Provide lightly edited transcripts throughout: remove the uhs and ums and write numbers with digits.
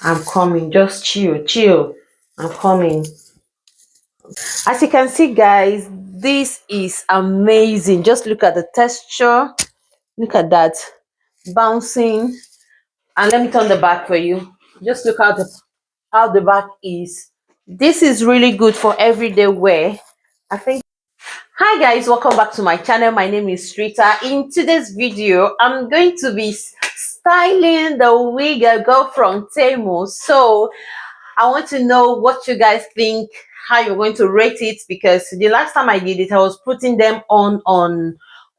I'm coming. Just chill. I'm coming. As you can see, guys, this is amazing. Just look at the texture. Look at that. Bouncing. And let me turn the back for you. Just look at how the back is. This is really good for everyday wear. I think. Hi guys, welcome back to my channel. My name is Rita. In today's video, I'm going to be styling the wig I got from TEMU. So I want to know what you guys think, how you're going to rate it, because the last time I did it, I was putting them on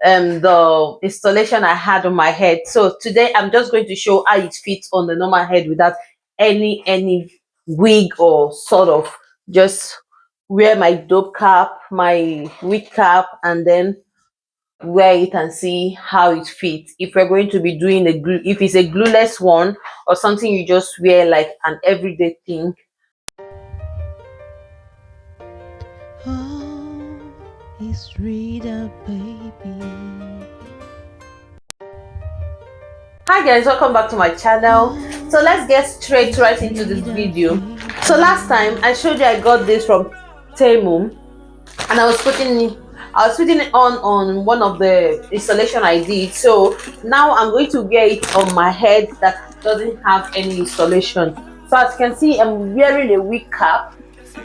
the installation I had on my head. So today I'm just going to show how it fits on the normal head without any wig, or sort of just wear my dope cap, my wig cap, and then wear it and see how it fits. If we're going to be doing a glue, if it's a glueless one or something you just wear like an everyday thing. Oh, it's Rita, baby. Hi guys, welcome back to my channel. So let's get straight right into this video. So last time I showed you I got this from TEMU, and I was putting it on one of the installation I did. So now I'm going to wear it on my head that doesn't have any installation. So as you can see, I'm wearing a wig cap.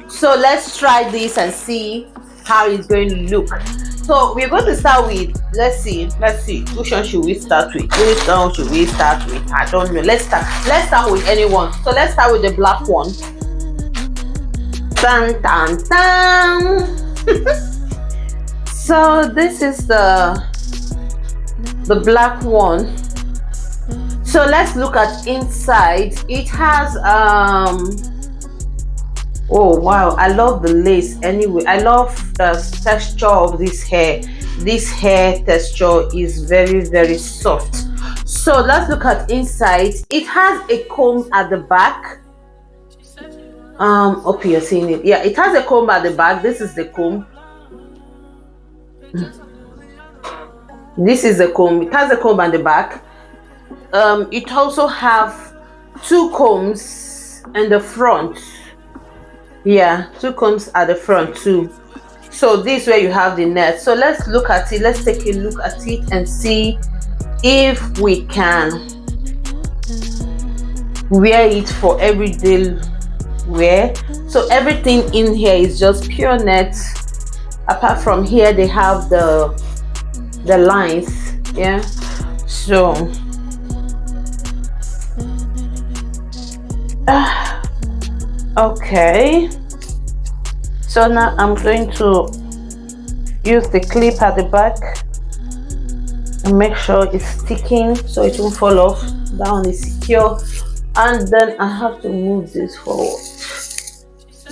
So let's try this and see how it's going to look. So we're going to start with, let's see which one should we start with. Which one should we start with? I don't know. Let's start with anyone. So let's start with the black one. Dun, dun, dun. So this is the black one. So let's look at inside. It has oh wow, I love the lace. Anyway, I love the texture of this hair. This hair texture is very soft. So let's look at inside. It has a comb at the back. Hope you're seeing it. Yeah, it has a comb at the back. This is the comb. This is the comb. It has a comb at the back. It also have two combs in the front. Yeah, two combs at the front too. So this is where you have the net. So let's look at it. Let's take a look at it and see if we can wear it for everyday wear. So everything in here is just pure net. Apart from here, they have the lines. Yeah. So okay. So now I'm going to use the clip at the back and make sure it's sticking so it won't fall off. That one is secure. And then I have to move this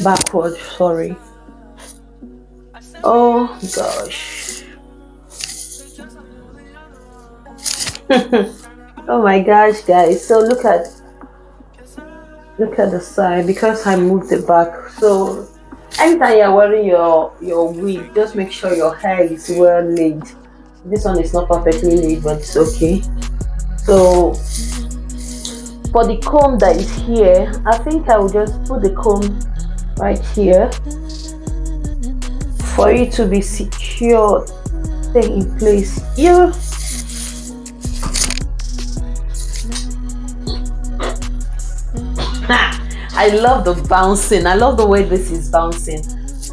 backward, sorry. Oh gosh. Oh my gosh, guys. So look at the side, because I moved it back. So anytime you're wearing your wig, just make sure your hair is well laid. This one is not perfectly laid, but it's okay. So for the comb that is here, I think I will just put the comb right here for it to be secured, stay in place. Yeah. I love the bouncing. I love the way this is bouncing.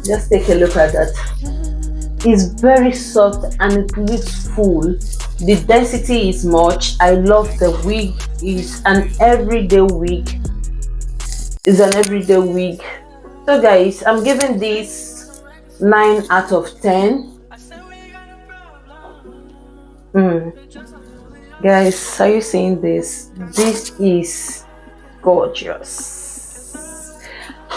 Just take a look at that. It's very soft and it looks full. The density is much. I love the wig. Is an everyday wig. It's an everyday wig. So guys, I'm giving this 9 out of 10. Guys, are you seeing this? This is gorgeous.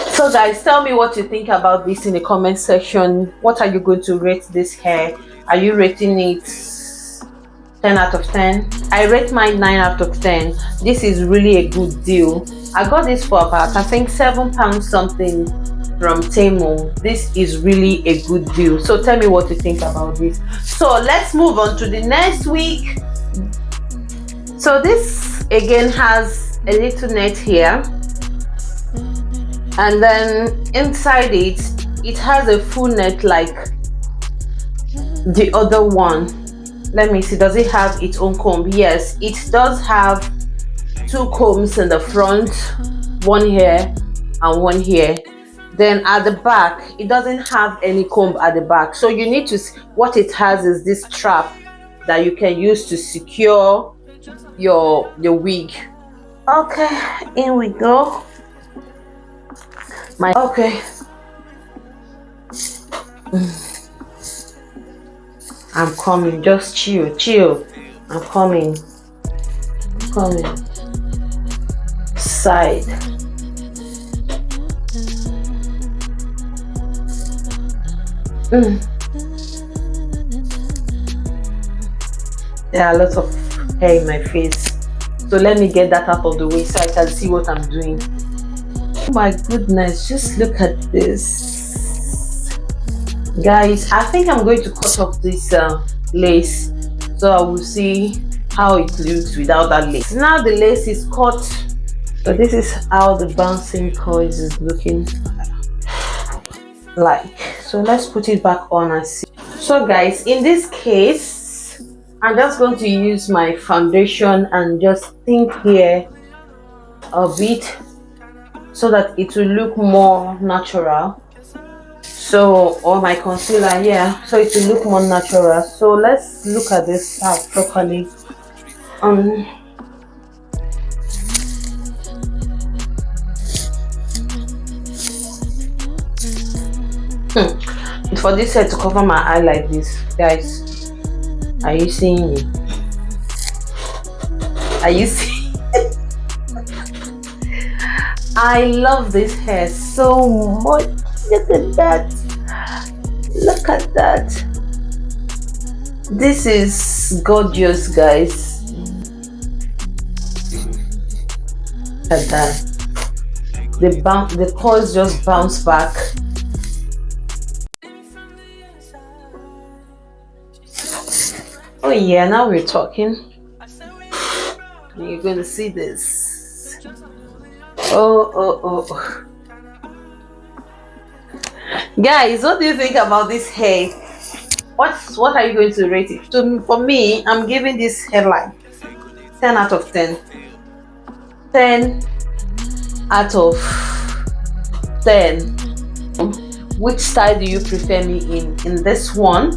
So guys, tell me what you think about this in the comment section. What are you going to rate this hair? Are you rating it 10 out of 10? I rate mine 9 out of 10. This is really a good deal. I got this for about, I think, £7 something from TEMU. This is really a good deal. So tell me what you think about this. So let's move on to the next week. So this again has a little net here. and then inside it has a full neck like the other one. Let me see, does it have its own comb? Yes, it does have two combs in the front, one here and one here. Then at the back it doesn't have any comb at the back, so you need to what it has is this strap that you can use to secure your wig. Okay, in we go. Okay, I'm coming, just chill. I'm coming. Side. There are a lot of hair in my face, so let me get that out of the way so I can see what I'm doing. Oh my goodness, just look at this, guys. I think I'm going to cut off this lace, so I will see how it looks without that lace. Now the lace is cut, so this is how the bouncing coils is looking like. So let's put it back on and see. So guys, in this case I'm just going to use my foundation and just tint here a bit so that it will look more natural. So, or my concealer here, so it will look more natural. So let's look at this out properly. For this hair to cover my eye like this, guys, are you seeing me? Are you seeing? I love this hair so much. Look at that. Look at that. This is gorgeous, guys. Look at that. The coils just bounce back. Oh yeah, now we're talking. You're gonna see this. Oh. Guys, what do you think about this hair? What are you going to rate it? For me, I'm giving this hairline 10 out of 10. 10 out of 10. Which style do you prefer me in this one,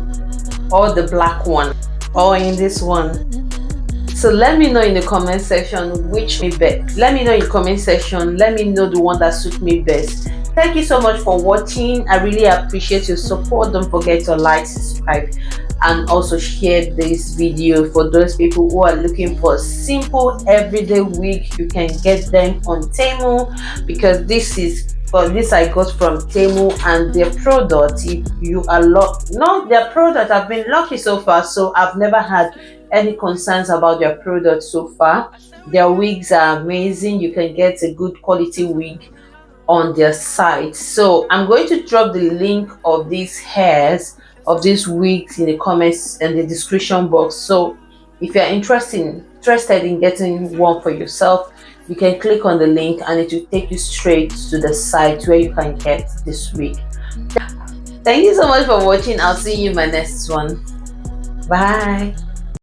or the black one, or in this one? So let me know in the comment section which me best. Let me know in the comment section. Let me know the one that suits me best. Thank you so much for watching. I really appreciate your support. Don't forget to like, subscribe, and also share this video for those people who are looking for simple everyday wig. You can get them on TEMU, because this I got from TEMU, and their product, if you are their product, I've been lucky so far, so I've never had any concerns about their product so far. Their wigs are amazing. You can get a good quality wig on their site. So I'm going to drop the link of these hairs, of these wigs, in the comments and the description box. So if you're interested in getting one for yourself, you can click on the link and it will take you straight to the site where you can get this wig. Thank you so much for watching. I'll see you in my next one. Bye.